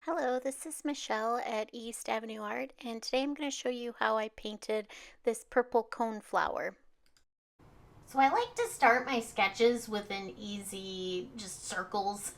Hello, this is Michelle at East Avenue Art, and today I'm going to show you how I painted this purple cone flower. So I like to start my sketches with an easy, just circles,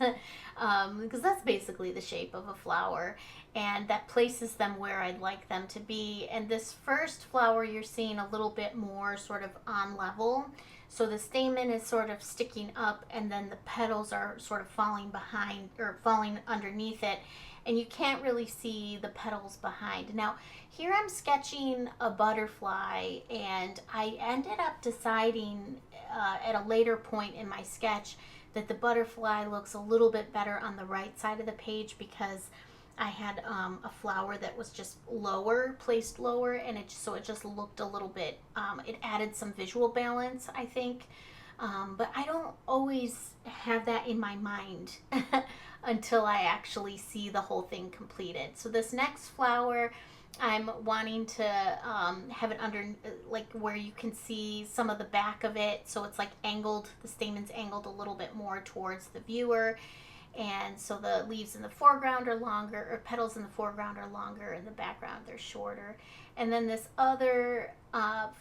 because that's basically the shape of a flower, and that places them where I'd like them to be. And this first flower you're seeing a little bit more sort of on level. So the stamen is sort of sticking up, and then the petals are sort of falling behind or falling underneath it, and you can't really see the petals behind. Now, here I'm sketching a butterfly, and I ended up deciding at a later point in my sketch that the butterfly looks a little bit better on the right side of the page because I had a flower that was just lower, placed lower, and it just looked a little bit. It added some visual balance, I think. But I don't always have that in my mind until I actually see the whole thing completed. So this next flower, I'm wanting to have it under, like where you can see some of the back of it. So it's like angled, the stamen's angled a little bit more towards the viewer. And so the leaves in the foreground are longer, or petals in the foreground are longer, in the background they're shorter. And then this other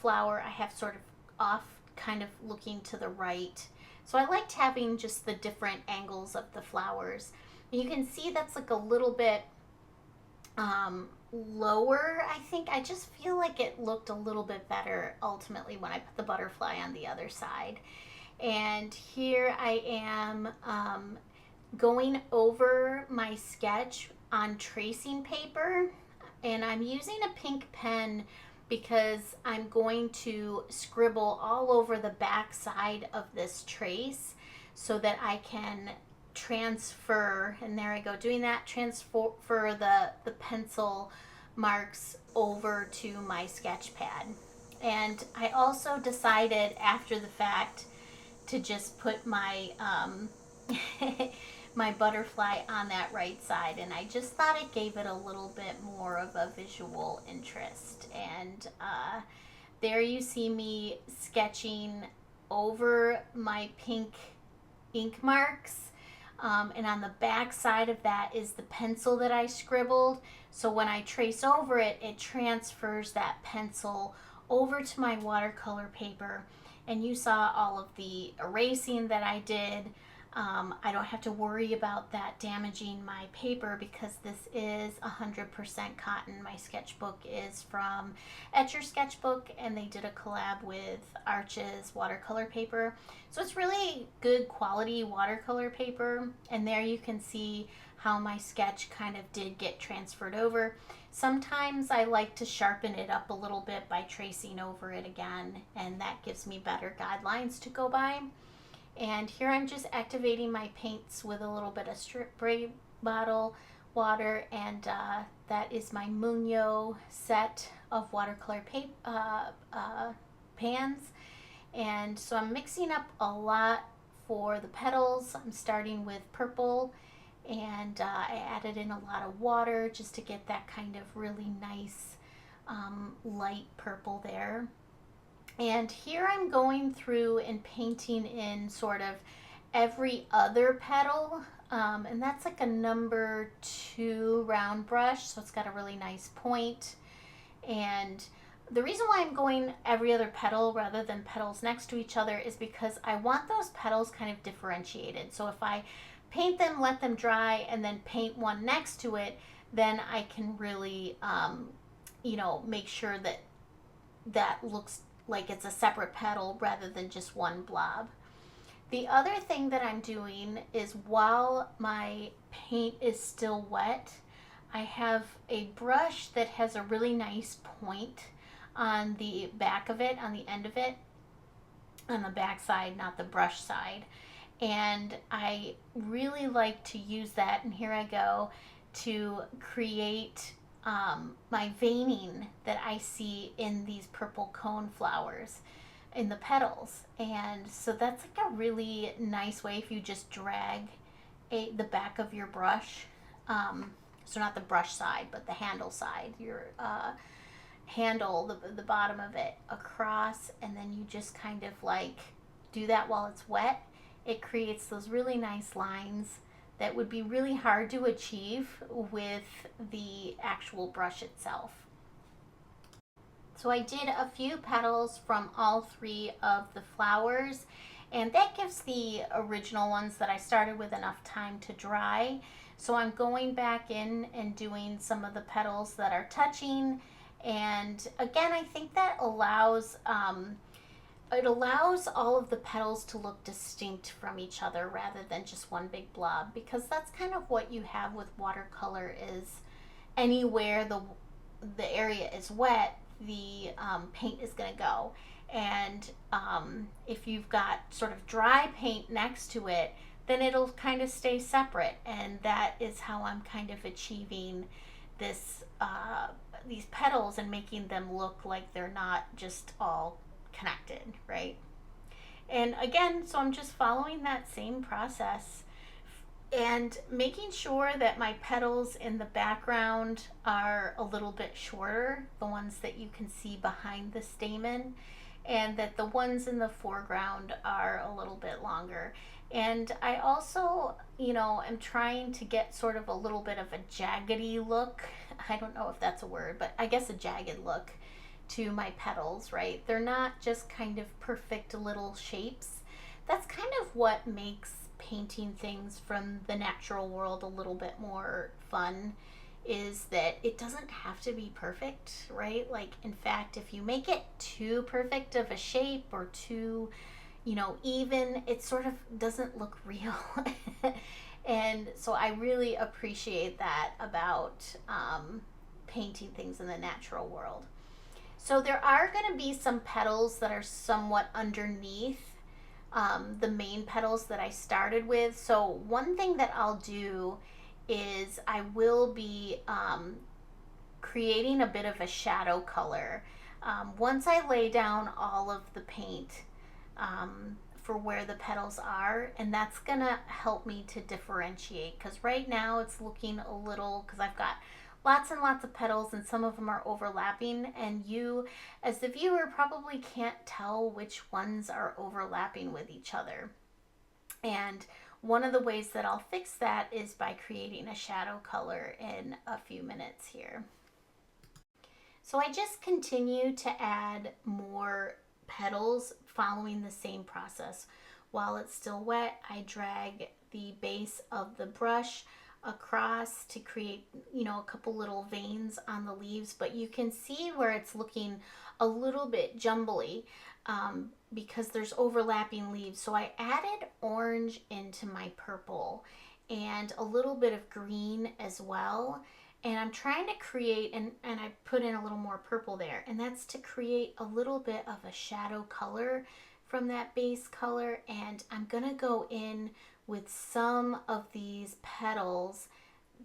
flower I have sort of off, kind of looking to the right. So I liked having just the different angles of the flowers. And you can see that's like a little bit lower, I think. I just feel like it looked a little bit better ultimately when I put the butterfly on the other side. And here I am going over my sketch on tracing paper, and I'm using a pink pen because I'm going to scribble all over the back side of this trace so that I can transfer, and there I go doing that, transfer the pencil marks over to my sketch pad. And I also decided after the fact to just put my my butterfly on that right side, and I just thought it gave it a little bit more of a visual interest. And there you see me sketching over my pink ink marks. And on the back side of that is the pencil that I scribbled. So when I trace over it, it transfers that pencil over to my watercolor paper. And you saw all of the erasing that I did. I don't have to worry about that damaging my paper because this is 100% cotton. My sketchbook is from Etchr Sketchbook, and they did a collab with Arch's watercolor paper. So it's really good quality watercolor paper, and there you can see how my sketch kind of did get transferred over. Sometimes I like to sharpen it up a little bit by tracing over it again, and that gives me better guidelines to go by. And here I'm just activating my paints with a little bit of spray bottle water, and that is my Mungyo set of watercolor pans. And so I'm mixing up a lot for the petals. I'm starting with purple, and I added in a lot of water just to get that kind of really nice light purple there. And here I'm going through and painting in sort of every other petal. And that's like a number 2 round brush, so it's got a really nice point. And the reason why I'm going every other petal rather than petals next to each other is because I want those petals kind of differentiated. So if I paint them, let them dry, and then paint one next to it, then I can really, make sure that that looks like it's a separate petal rather than just one blob. The other thing that I'm doing is while my paint is still wet, I have a brush that has a really nice point on the back of it, on the end of it, on the back side, not the brush side. And I really like to use that, and here I go, to create my veining that I see in these purple cone flowers in the petals. And so that's like a really nice way if you just drag the back of your brush, so not the brush side but the handle side, your handle, the bottom of it across, and then you just kind of like do that while it's wet. It creates those really nice lines that would be really hard to achieve with the actual brush itself. So I did a few petals from all three of the flowers, and that gives the original ones that I started with enough time to dry. So I'm going back in and doing some of the petals that are touching, and again, I think that allows it allows all of the petals to look distinct from each other rather than just one big blob, because that's kind of what you have with watercolor is anywhere the area is wet, the paint is going to go. And if you've got sort of dry paint next to it, then it'll kind of stay separate. And that is how I'm kind of achieving this these petals and making them look like they're not just all connected, right? And again, so I'm just following that same process and making sure that my petals in the background are a little bit shorter, the ones that you can see behind the stamen, and that the ones in the foreground are a little bit longer. And I also, am trying to get sort of a little bit of a jaggedy look. I don't know if that's a word, but I guess a jagged look to my petals, right? They're not just kind of perfect little shapes. That's kind of what makes painting things from the natural world a little bit more fun, is that it doesn't have to be perfect, right? Like, in fact, if you make it too perfect of a shape or too, even, it sort of doesn't look real. And so I really appreciate that about painting things in the natural world. So there are going to be some petals that are somewhat underneath the main petals that I started with. So one thing that I'll do is I will be creating a bit of a shadow color. Once I lay down all of the paint for where the petals are, and that's gonna help me to differentiate, because right now it's looking a little, because I've got lots and lots of petals and some of them are overlapping, and you as the viewer probably can't tell which ones are overlapping with each other. And one of the ways that I'll fix that is by creating a shadow color in a few minutes here. So I just continue to add more petals following the same process. While it's still wet, I drag the base of the brush across to create, a couple little veins on the leaves, but you can see where it's looking a little bit jumbly because there's overlapping leaves. So I added orange into my purple and a little bit of green as well. And I'm trying to create, and I put in a little more purple there, and that's to create a little bit of a shadow color from that base color. And I'm gonna go in with some of these petals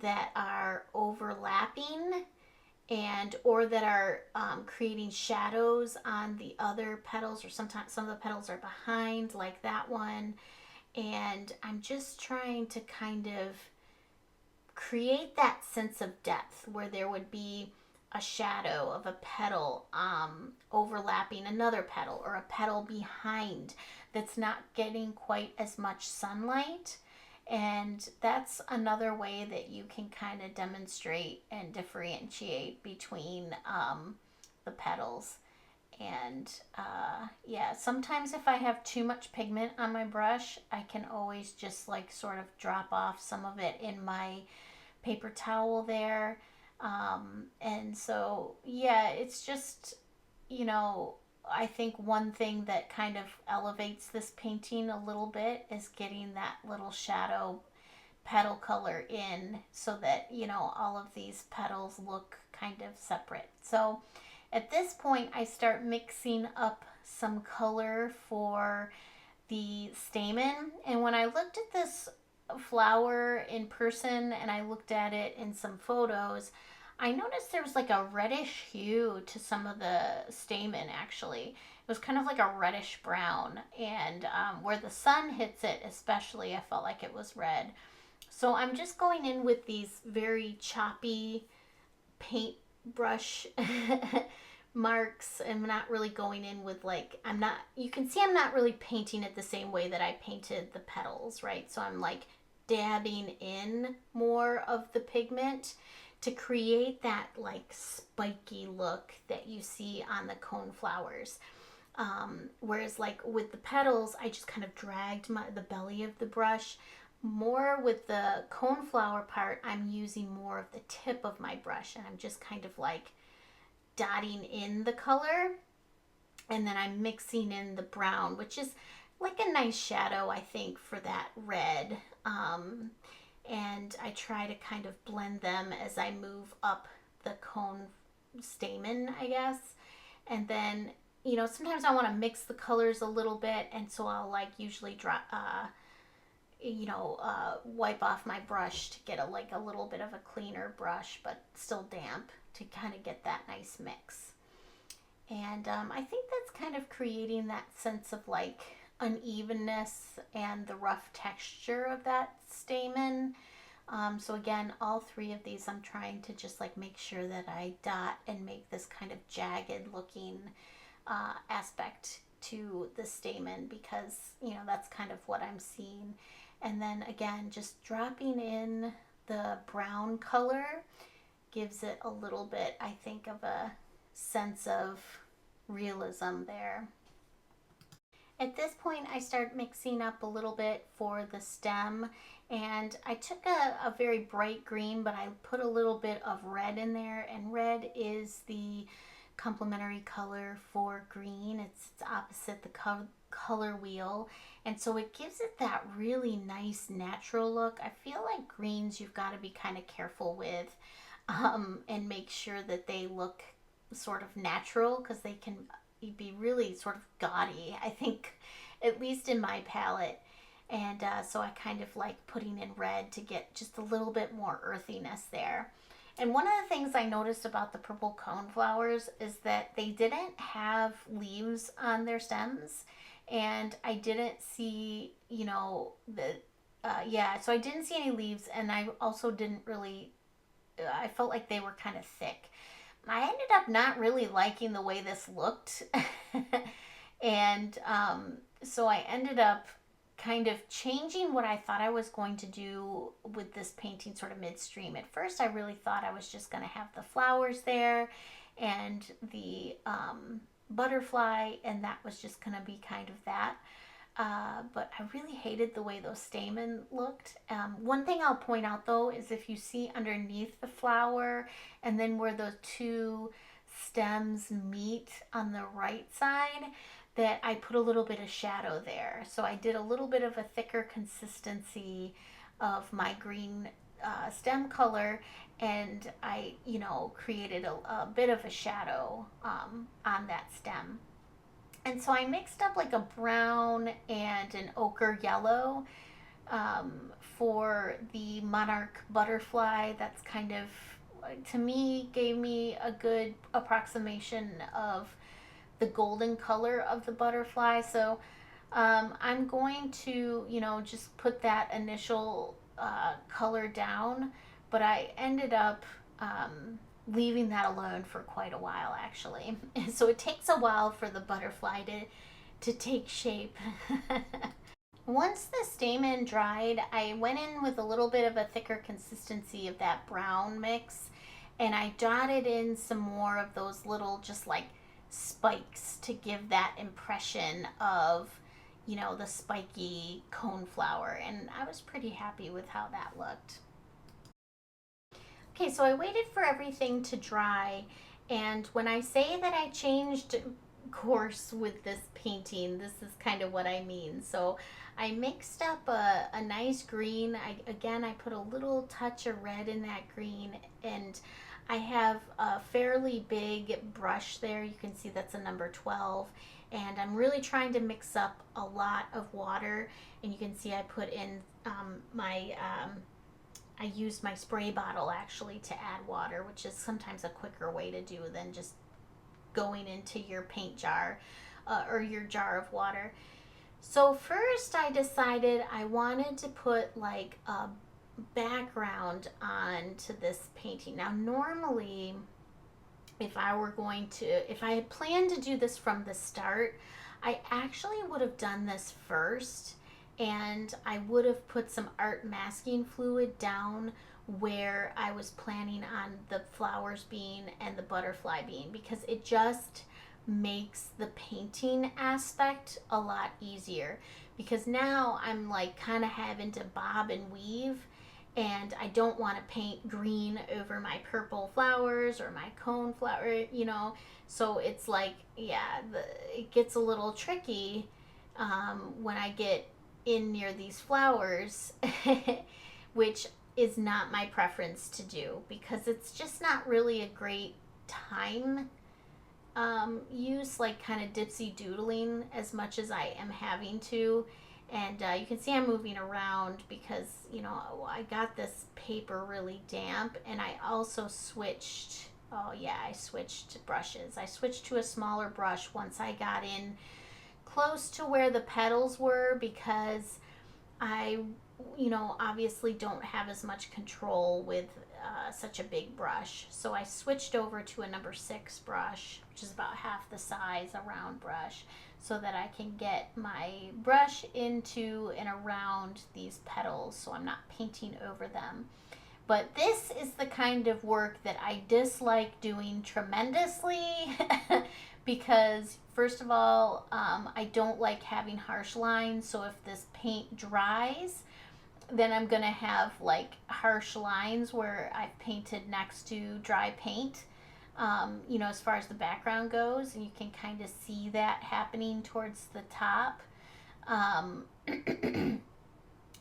that are overlapping or that are creating shadows on the other petals, or sometimes some of the petals are behind, like that one. And I'm just trying to kind of create that sense of depth where there would be a shadow of a petal overlapping another petal, or a petal behind that's not getting quite as much sunlight. And that's another way that you can kind of demonstrate and differentiate between the petals. And yeah, sometimes if I have too much pigment on my brush, I can always just like sort of drop off some of it in my paper towel there. And so yeah, it's just, I think one thing that kind of elevates this painting a little bit is getting that little shadow petal color in, so that, all of these petals look kind of separate. So at this point, I start mixing up some color for the stamen. And when I looked at this flower in person and I looked at it in some photos, I noticed there was like a reddish hue to some of the stamen. Actually, it was kind of like a reddish brown, and where the sun hits it especially, I felt like it was red. So I'm just going in with these very choppy paintbrush marks. I'm not really going in with you can see I'm not really painting it the same way that I painted the petals, right? So I'm like dabbing in more of the pigment to create that like spiky look that you see on the coneflowers. Whereas like with the petals, I just kind of dragged the belly of the brush. More with the coneflower part, I'm using more of the tip of my brush and I'm just kind of like dotting in the color, and then I'm mixing in the brown, which is like a nice shadow, I think, for that red. And I try to kind of blend them as I move up the cone stamen, I guess. And then, you know, sometimes I want to mix the colors a little bit, and so I'll like usually wipe off my brush to get a little bit of a cleaner brush, but still damp, to kind of get that nice mix. And I think that's kind of creating that sense of like unevenness and the rough texture of that stamen. So again, all three of these I'm trying to just like make sure that I dot and make this kind of jagged looking aspect to the stamen, because you know that's kind of what I'm seeing. And then again, just dropping in the brown color gives it a little bit, I think, of a sense of realism there. At this point, I start mixing up a little bit for the stem, and I took a very bright green, but I put a little bit of red in there, and red is the complementary color for green. It's opposite the color wheel, and so it gives it that really nice natural look. I feel like greens you've got to be kind of careful with, and make sure that they look sort of natural, because they can be really sort of gaudy, I think, at least in my palette. And so I kind of like putting in red to get just a little bit more earthiness there. And one of the things I noticed about the purple coneflowers is that they didn't have leaves on their stems, and I didn't see, so I didn't see any leaves, and I also didn't really, I felt like they were kind of thick. I ended up not really liking the way this looked. And so I ended up kind of changing what I thought I was going to do with this painting sort of midstream. At first, I really thought I was just going to have the flowers there and the butterfly, and that was just going to be kind of that. But I really hated the way those stamen looked. One thing I'll point out though is if you see underneath the flower and then where the two stems meet on the right side, that I put a little bit of shadow there. So I did a little bit of a thicker consistency of my green stem color, and I, created a bit of a shadow on that stem. And so I mixed up like a brown and an ochre yellow for the monarch butterfly. That's kind of, to me, gave me a good approximation of the golden color of the butterfly. So I'm going to, just put that initial color down, but I ended up leaving that alone for quite a while, actually. So it takes a while for the butterfly to take shape. Once the stamen dried, I went in with a little bit of a thicker consistency of that brown mix, and I dotted in some more of those little just like spikes to give that impression of, the spiky coneflower, and I was pretty happy with how that looked. Okay, so I waited for everything to dry, and when I say that I changed course with this painting, this is kind of what I mean. So I mixed up a nice green. I put a little touch of red in that green, and I have a fairly big brush there. You can see that's a number 12, and I'm really trying to mix up a lot of water, and you can see I put in I used my spray bottle actually to add water, which is sometimes a quicker way to do than just going into your paint jar or your jar of water. So first I decided I wanted to put like a background onto this painting. Now normally if I had planned to do this from the start, I actually would have done this first and I would have put some art masking fluid down where I was planning on the flowers being and the butterfly being, because it just makes the painting aspect a lot easier, because now I'm like kind of having to bob and weave, and I don't want to paint green over my purple flowers or my coneflower, you know. So it's like, yeah, it gets a little tricky when I get in near these flowers, which is not my preference to do, because it's just not really a great time use, like kind of dipsy doodling as much as I am having to. And you can see I'm moving around because, you know, I got this paper really damp, and I also switched. Oh, yeah, I switched brushes. I switched to a smaller brush once I got in close to where the petals were, because I, you know, obviously don't have as much control with such a big brush. So I switched over to a number 6 brush, which is about half the size, a round brush, so that I can get my brush into and around these petals so I'm not painting over them. But this is the kind of work that I dislike doing tremendously because, first of all, I don't like having harsh lines. So if this paint dries, then I'm going to have like harsh lines where I've painted next to dry paint, you know, as far as the background goes. And you can kind of see that happening towards the top.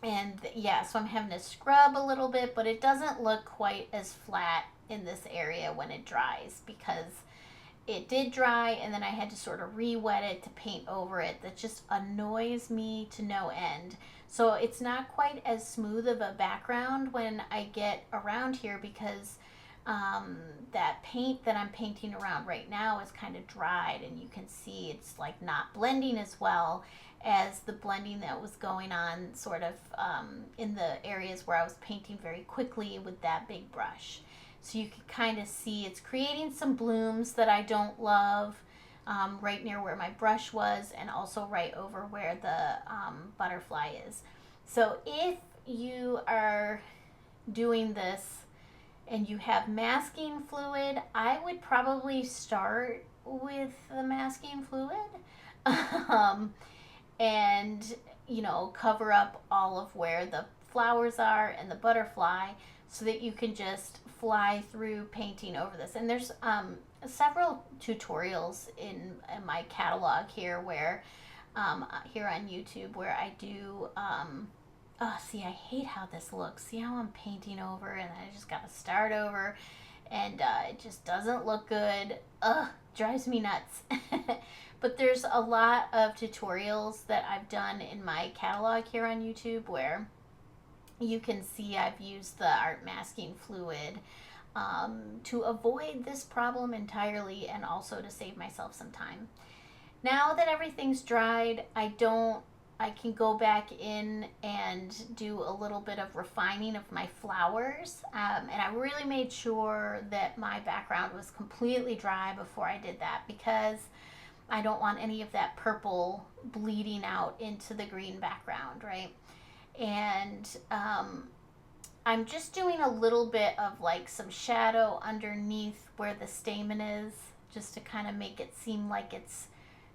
And yeah, so I'm having to scrub a little bit, but it doesn't look quite as flat in this area when it dries, because it did dry and then I had to sort of re-wet it to paint over it. That just annoys me to no end. So it's not quite as smooth of a background when I get around here, because that paint that I'm painting around right now is kind of dried, and you can see it's like not blending as well as the blending that was going on sort of in the areas where I was painting very quickly with that big brush. So you can kind of see it's creating some blooms that I don't love, right near where my brush was, and also right over where the butterfly is. So if you are doing this and you have masking fluid, I would probably start with the masking fluid. And, you know, cover up all of where the flowers are and the butterfly, so that you can just fly through painting over this. And there's several tutorials in my catalog here, where here on YouTube, where I do oh, see, I hate how this looks. See how I'm painting over and I just gotta start over, and it just doesn't look good. Ugh, drives me nuts. But there's a lot of tutorials that I've done in my catalog here on YouTube, where you can see I've used the art masking fluid to avoid this problem entirely, and also to save myself some time. Now that everything's dried, I can go back in and do a little bit of refining of my flowers. And I really made sure that my background was completely dry before I did that, because I don't want any of that purple bleeding out into the green background, right? And I'm just doing a little bit of like some shadow underneath where the stamen is, just to kind of make it seem like it's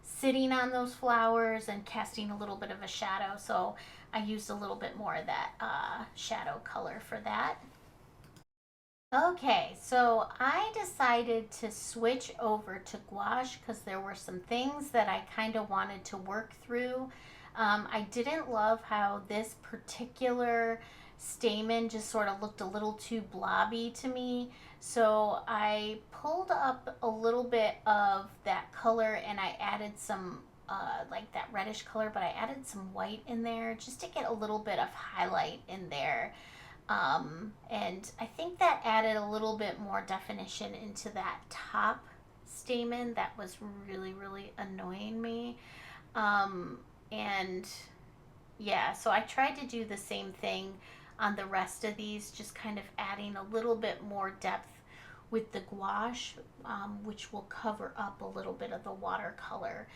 sitting on those flowers and casting a little bit of a shadow. So I used a little bit more of that shadow color for that. Okay, so I decided to switch over to gouache because there were some things that I kind of wanted to work through. I didn't love how this particular stamen just sort of looked a little too blobby to me. So I pulled up a little bit of that color, and I added some like that reddish color, but I added some white in there just to get a little bit of highlight in there. And I think that added a little bit more definition into that top stamen that was really, really annoying me. And yeah, so I tried to do the same thing on the rest of these, just kind of adding a little bit more depth with the gouache, which will cover up a little bit of the watercolor,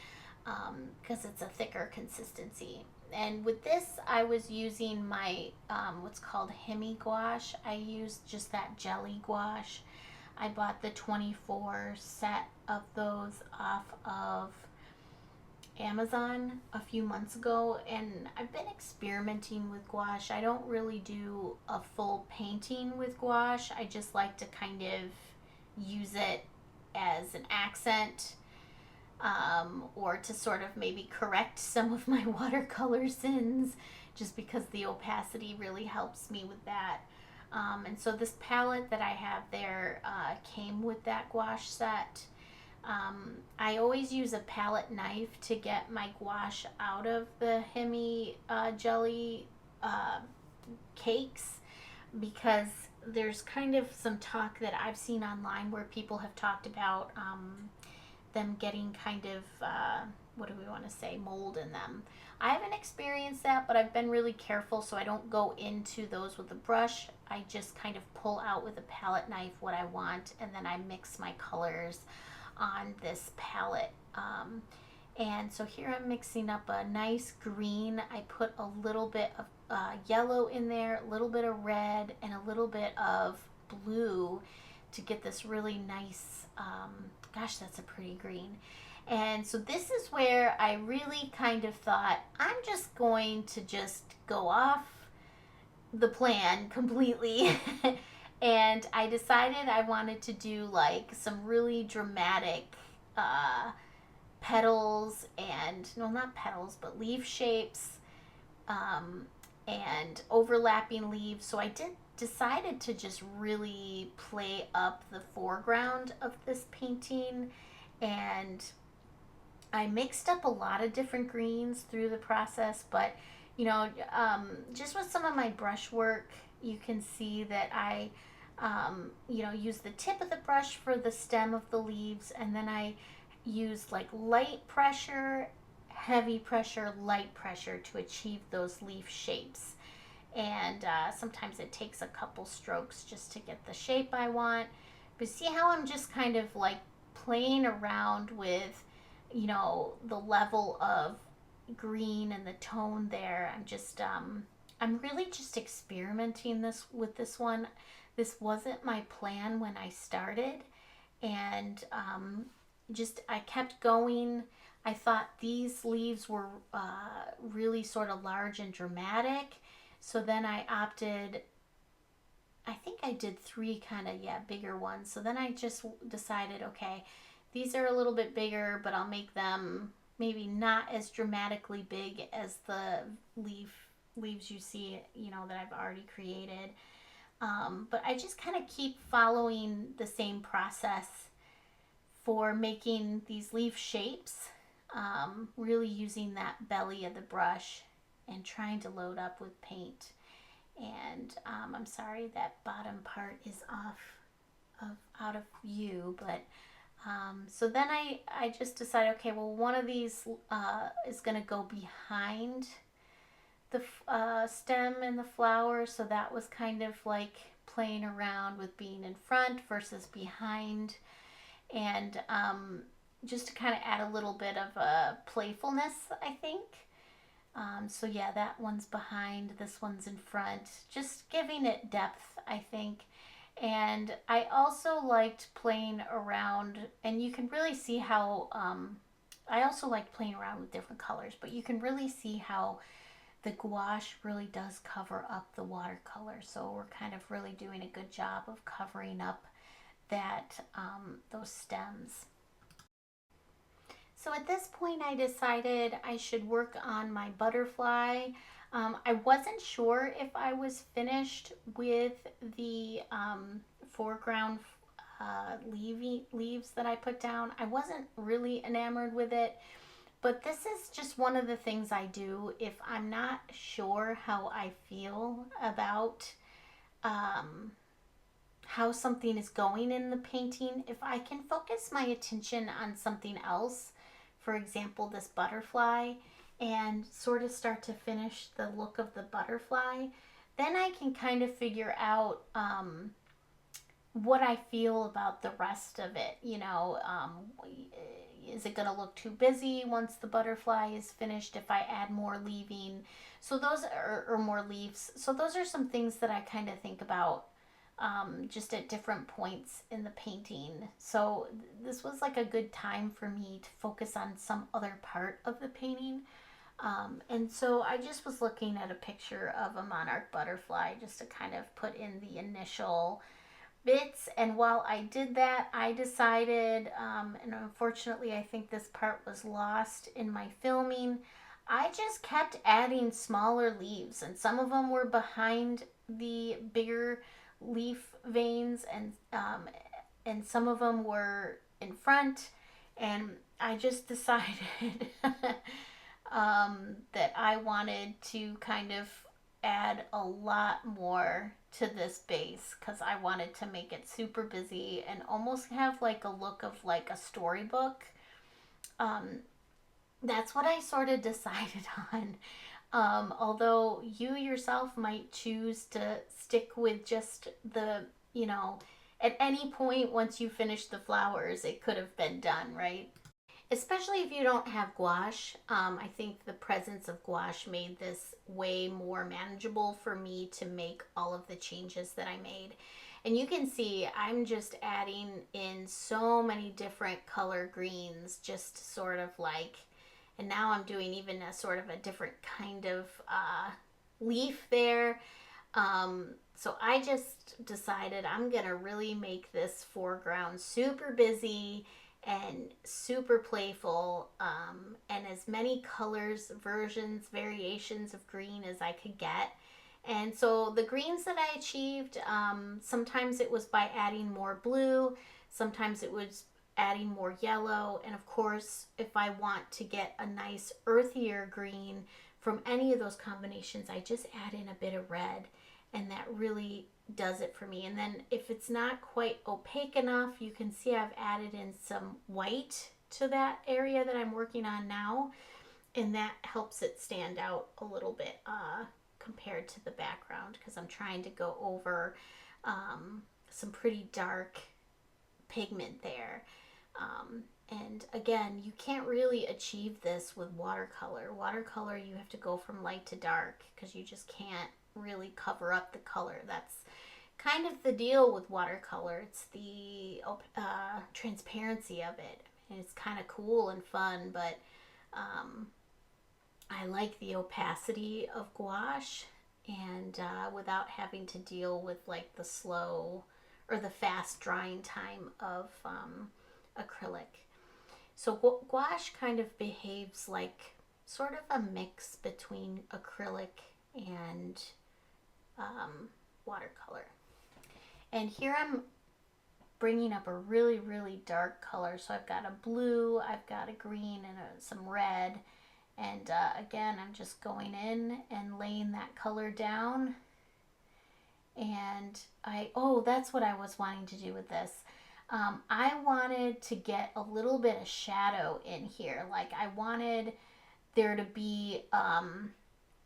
because it's a thicker consistency. And with this, I was using my what's called Himi gouache. I used just that jelly gouache. I bought the 24 set of those off of Amazon a few months ago, and I've been experimenting with gouache. I don't really do a full painting with gouache. I just like to kind of use it as an accent, or to sort of maybe correct some of my watercolor sins, just because the opacity really helps me with that. And so this palette that I have there came with that gouache set. I always use a palette knife to get my gouache out of the Himi jelly cakes, because there's kind of some talk that I've seen online where people have talked about them getting kind of, what do we want to say, mold in them. I haven't experienced that, but I've been really careful, so I don't go into those with a brush. I just kind of pull out with a palette knife what I want, and then I mix my colors on this palette. And so here I'm mixing up a nice green. I put a little bit of yellow in there, a little bit of red, and a little bit of blue to get this really nice, gosh, that's a pretty green. And so this is where I really kind of thought, I'm just going to just go off the plan completely. And I decided I wanted to do like some really dramatic petals, and no, not petals, but leaf shapes, and overlapping leaves. So I decided to just really play up the foreground of this painting, and I mixed up a lot of different greens through the process. But you know, just with some of my brush work, you can see that I use the tip of the brush for the stem of the leaves, and then I use like light pressure, heavy pressure, light pressure to achieve those leaf shapes. And sometimes it takes a couple strokes just to get the shape I want. But see how I'm just kind of like playing around with, you know, the level of green and the tone there. I'm really just experimenting with this one. This wasn't my plan when I started, and I kept going. I thought these leaves were really sort of large and dramatic, so then I opted, I think I did 3 kind of, bigger ones. So then I just decided, okay, these are a little bit bigger, but I'll make them maybe not as dramatically big as the leaves you see, you know, that I've already created. But I just kind of keep following the same process for making these leaf shapes, really using that belly of the brush and trying to load up with paint. And I'm sorry that bottom part is out of view, but so then I just decided, okay, well, one of these is going to go behind the stem and the flower, so that was kind of like playing around with being in front versus behind, and just to kind of add a little bit of a playfulness, I think. So yeah, that one's behind, this one's in front, just giving it depth, I think. And I also liked playing around, and you can really see how, I also like playing around with different colors, but you can really see how the gouache really does cover up the watercolor. So we're kind of really doing a good job of covering up that those stems. So at this point I decided I should work on my butterfly. I wasn't sure if I was finished with the foreground leaves that I put down. I wasn't really enamored with it. But this is just one of the things I do if I'm not sure how I feel about how something is going in the painting. If I can focus my attention on something else, for example, this butterfly, and sort of start to finish the look of the butterfly, then I can kind of figure out what I feel about the rest of it. Is it going to look too busy once the butterfly is finished if I add more leaving? So those are, or more leaves. So those are some things that I kind of think about just at different points in the painting. So this was like a good time for me to focus on some other part of the painting. And so I just was looking at a picture of a monarch butterfly just to kind of put in the initial bits. And while I did that, I decided, and unfortunately, I think this part was lost in my filming. I just kept adding smaller leaves, and some of them were behind the bigger leaf veins, and some of them were in front. And I just decided that I wanted to kind of add a lot more to this base because I wanted to make it super busy and almost have like a look of like a storybook. Um, that's what I sort of decided on. Although you yourself might choose to stick with just the, you know, at any point once you finish the flowers, it could have been done, right? Especially if you don't have gouache. I think the presence of gouache made this way more manageable for me to make all of the changes that I made. And you can see I'm just adding in so many different color greens, just sort of like, and now I'm doing even a sort of a different kind of leaf there. So I just decided I'm gonna really make this foreground super busy and super playful, and as many colors, versions, variations of green as I could get. And so the greens that I achieved, sometimes it was by adding more blue, sometimes it was adding more yellow, and of course, if I want to get a nice earthier green from any of those combinations, I just add in a bit of red, and that really does it for me. And then if it's not quite opaque enough, you can see I've added in some white to that area that I'm working on now, and that helps it stand out a little bit compared to the background, because I'm trying to go over some pretty dark pigment there. And again, you can't really achieve this with watercolor. Watercolor, you have to go from light to dark because you just can't really cover up the color. That's kind of the deal with watercolor. It's the transparency of it. And it's kind of cool and fun, but I like the opacity of gouache, and without having to deal with like the slow or the fast drying time of acrylic. So gouache kind of behaves like sort of a mix between acrylic and watercolor. And here I'm bringing up a really, really dark color. So I've got a blue, I've got a green, and some red. And again, I'm just going in and laying that color down. And that's what I was wanting to do with this. I wanted to get a little bit of shadow in here. Like I wanted there to be,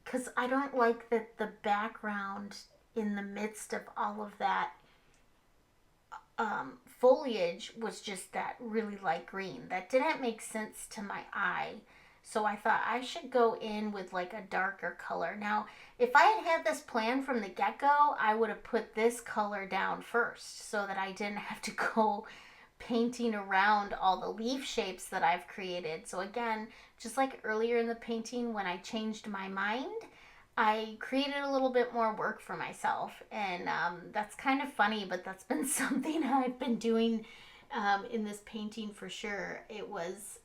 because I don't like that the background in the midst of all of that foliage was just that really light green. That didn't make sense to my eye. So I thought I should go in with like a darker color. Now, if I had had this plan from the get-go, I would have put this color down first so that I didn't have to go painting around all the leaf shapes that I've created. So again, just like earlier in the painting when I changed my mind, I created a little bit more work for myself. And that's kind of funny, but that's been something I've been doing in this painting for sure. It was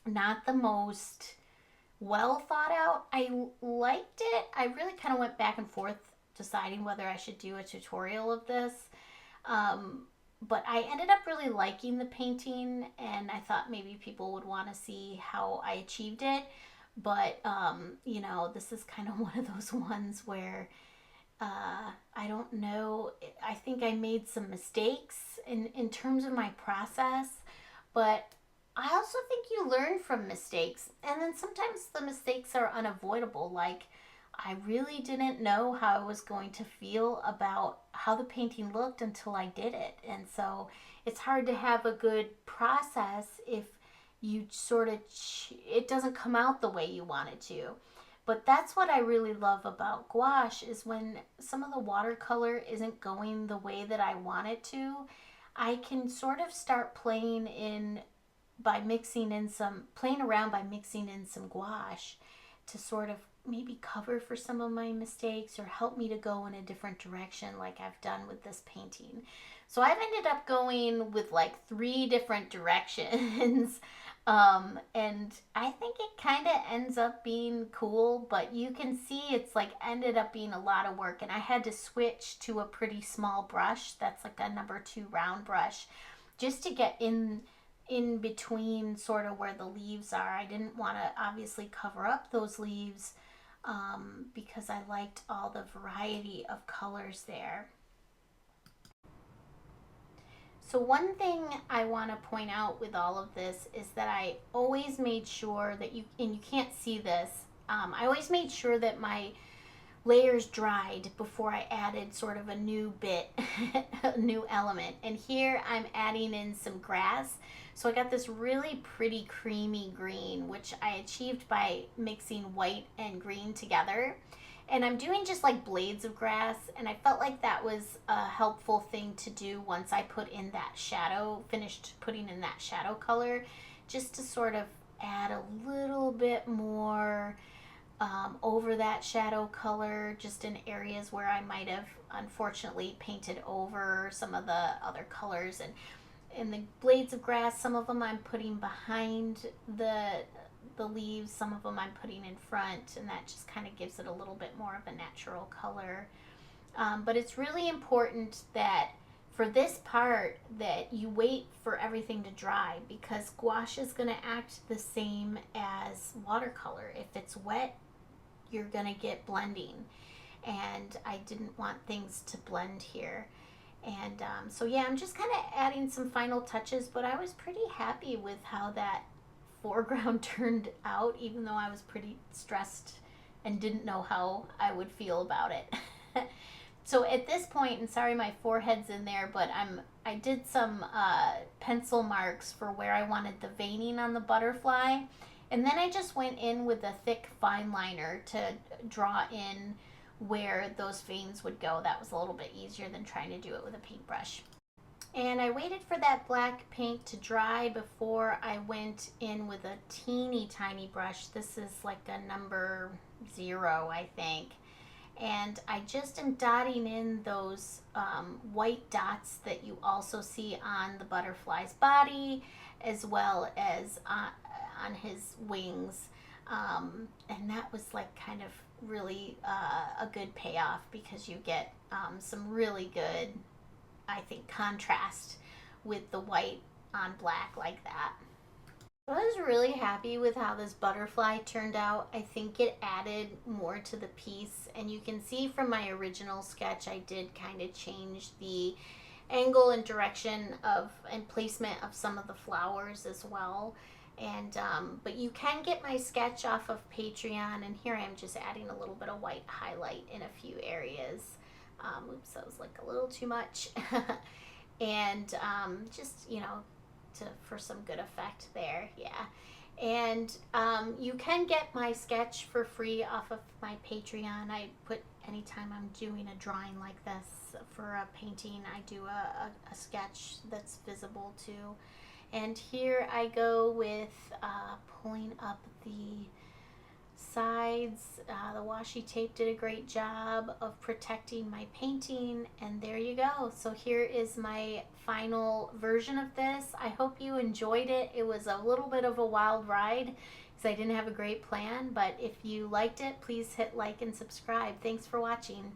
not the most well thought out. I liked it. I really kind of went back and forth deciding whether I should do a tutorial of this. But I ended up really liking the painting, and I thought maybe people would want to see how I achieved it. But, this is kind of one of those ones where I don't know. I think I made some mistakes in terms of my process, but I also think you learn from mistakes, and then sometimes the mistakes are unavoidable. Like I really didn't know how I was going to feel about how the painting looked until I did it. And so it's hard to have a good process if you sort of, it doesn't come out the way you want it to. But that's what I really love about gouache is when some of the watercolor isn't going the way that I want it to, I can sort of start playing around by mixing in some gouache to sort of maybe cover for some of my mistakes or help me to go in a different direction like I've done with this painting. So I've ended up going with like 3 different directions. And I think it kind of ends up being cool, but you can see it's like ended up being a lot of work, and I had to switch to a pretty small brush that's like a number 2 round brush just to get in between sort of where the leaves are. I didn't want to obviously cover up those leaves because I liked all the variety of colors there. So one thing I want to point out with all of this is that I always made sure that and you can't see this, I always made sure that my layers dried before I added sort of a new bit, a new element. And here I'm adding in some grass. So I got this really pretty creamy green, which I achieved by mixing white and green together. And I'm doing just like blades of grass, and I felt like that was a helpful thing to do once I put in that shadow, finished putting in that shadow color, just to sort of add a little bit more over that shadow color, just in areas where I might have unfortunately painted over some of the other colors. And in the blades of grass, some of them I'm putting behind the leaves, some of them I'm putting in front, and that just kind of gives it a little bit more of a natural color. But it's really important that for this part that you wait for everything to dry, because gouache is going to act the same as watercolor. If it's wet, you're going to get blending, and I didn't want things to blend here. And so yeah, I'm just kind of adding some final touches, but I was pretty happy with how that foreground turned out, even though I was pretty stressed and didn't know how I would feel about it. So at this point, and sorry my forehead's in there, but I did some pencil marks for where I wanted the veining on the butterfly, and then I just went in with a thick fine liner to draw in where those veins would go. That was a little bit easier than trying to do it with a paintbrush. And I waited for that black paint to dry before I went in with a teeny tiny brush. This is like a number 0, I think. And I just am dotting in those white dots that you also see on the butterfly's body, as well as on his wings. And that was like kind of really a good payoff, because you get some really good, I think, contrast with the white on black like that. I was really happy with how this butterfly turned out. I think it added more to the piece, and you can see from my original sketch I did kind of change the angle and direction of and placement of some of the flowers as well. And but you can get my sketch off of Patreon, and here I am just adding a little bit of white highlight in a few areas. Oops, that was like a little too much. And just, you know, for some good effect there, yeah. And you can get my sketch for free off of my Patreon. I put, anytime I'm doing a drawing like this for a painting, I do a sketch that's visible too. And here I go with pulling up the sides. The washi tape did a great job of protecting my painting, and there you go. So here is my final version of this. I hope you enjoyed it. It was a little bit of a wild ride because I didn't have a great plan, but if you liked it, please hit like and subscribe. Thanks for watching.